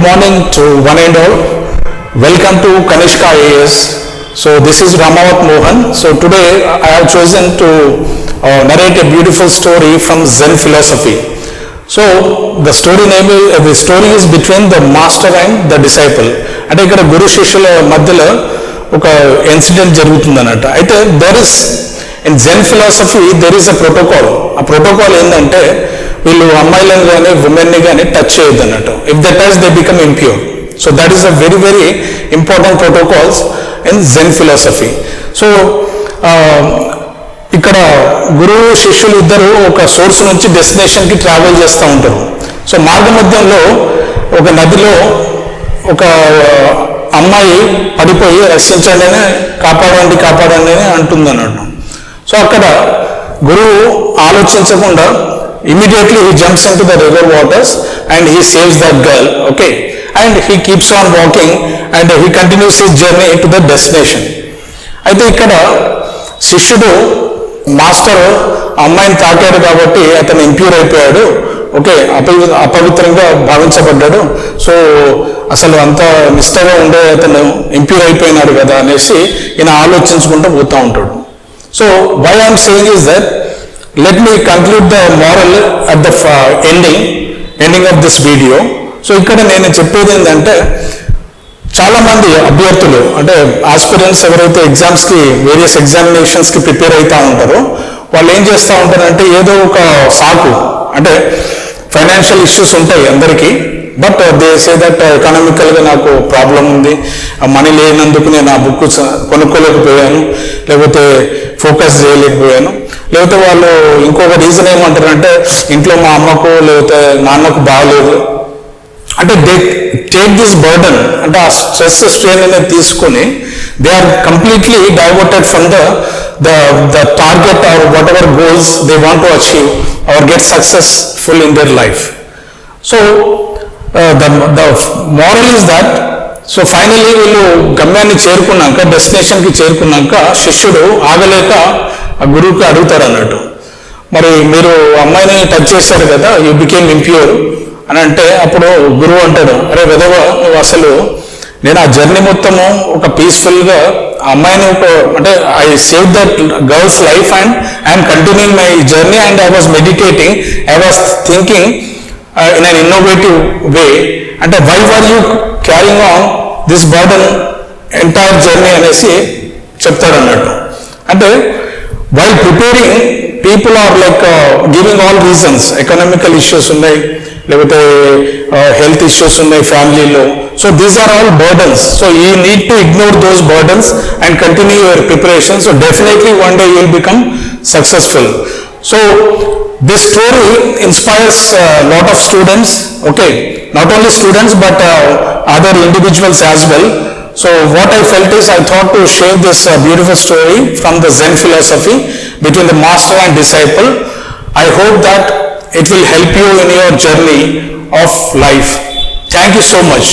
Good morning to one and all. Welcome to Kanishka IAS. So this is Ramawat Mohan. So today I have chosen to narrate a beautiful story from Zen philosophy. So the story is between the master and the disciple. అంటే ఇక్కడ గురు శిష్యుల మధ్యలో ఒక incident జరుగుతుందన్నట్టు. అయితే in Zen philosophy there is a protocol. ఆ protocol ఏంటంటే వీళ్ళు అమ్మాయిలను కానీ ఉమెన్ని కానీ టచ్ చేయొద్దు అన్నట్టు. If they touch they become impure. So that is a very very important protocols in Zen philosophy. So ఇక్కడ గురువు శిష్యులు ఇద్దరు ఒక సోర్స్ నుంచి డెస్టినేషన్కి ట్రావెల్ చేస్తూ ఉంటారు. సో మార్గ మధ్యంలో ఒక నదిలో ఒక అమ్మాయి పడిపోయి రక్షించండి అని కాపాడండి అని అంటుంది అన్నట్టు. సో అక్కడ గురువు ఆలోచించకుండా immediately he jumps into the river waters and he saves that girl, okay, and he keeps on walking and he continues his journey to the destination. అయితే ఇక్కడ శిష్యుడు మాస్టర్ అమ్మాయిని తాకాడు కాబట్టి అతను ఇంప్యూర్ అయిపోయాడు, ఓకే, అపవిత్రంగా భావించబడ్డాడు. సో అసలు అంత నిష్టగా ఉండే అతను ఇంప్యూర్ అయిపోయినాడు కదా అనేసి ఈయన ఆలోచించుకుంటూ పోతూ ఉంటాడు. So why I'm saying is that let me conclude the moral at the ending of this video. So ఇక్కడ నేను చెప్పేది ఏంటంటే చాలా మంది అభ్యర్థులు అంటే ఆస్పిరెంట్స్ ఎవరైతే ఎగ్జామ్స్కి వేరియస్ ఎగ్జామినేషన్స్కి ప్రిపేర్ అవుతూ ఉంటారో వాళ్ళు ఏం చేస్తూ ఉంటారంటే ఏదో ఒక సాకు, అంటే ఫైనాన్షియల్ ఇష్యూస్ ఉంటాయి అందరికీ, బట్ దే సే దట్ ఎకనామికల్గా నాకు ప్రాబ్లం ఉంది, మనీ లేనందుకు నేను ఆ బుక్ కొనుక్కోలేకపోయాను, లేకపోతే ఫోకస్ చేయలేకపోయాను, లేకపోతే వాళ్ళు ఇంకొక రీజన్ ఏమంటారంటే ఇంట్లో మా అమ్మకు లేకపోతే నాన్నకు బాగలేదు. అంటే దే టేక్ దిస్ బర్డన్, అంటే ఆ స్ట్రెస్ స్ట్రెయిన్ అనేది తీసుకొని they are completely diverted from the target or whatever goals they want to achieve or get successful in their life. So the moral is that, so finally వీళ్ళు గమ్యాన్ని చేరుకున్నాక, డెస్టినేషన్కి చేరుకున్నాక శిష్యుడు ఆగలేక ఆ గురువుకి అడుగుతారు అన్నట్టు, మరి మీరు అమ్మాయిని టచ్ చేశారు కదా, యూ బికేమ్ ఇంప్యూర్ అని అంటే అప్పుడు గురువు అంటాడు, అరే విధవ నువ్వు అసలు నేను ఆ జర్నీ మొత్తము ఒక పీస్ఫుల్గా అమ్మాయిని అంటే I save that girl's life and I'm continuing my journey and I was meditating, I was thinking in an innovative way, అంటే why were you carrying on this burden entire journey అనేసి చెప్తాడు అన్నట్టు. అంటే while preparing, people are like giving all reasons, economical issues ఉన్నాయి, లేకపోతే health issues ఉన్నాయి ఫ్యామిలీలో. So these are all burdens. So you need to ignore those burdens and continue your preparation. So definitely one day you will become successful. So this story inspires a lot of students, okay, not only students but other individuals as well. So what I felt is I thought to share this beautiful story from the Zen philosophy between the master and disciple. I hope that it will help you in your journey of life. Thank you so much.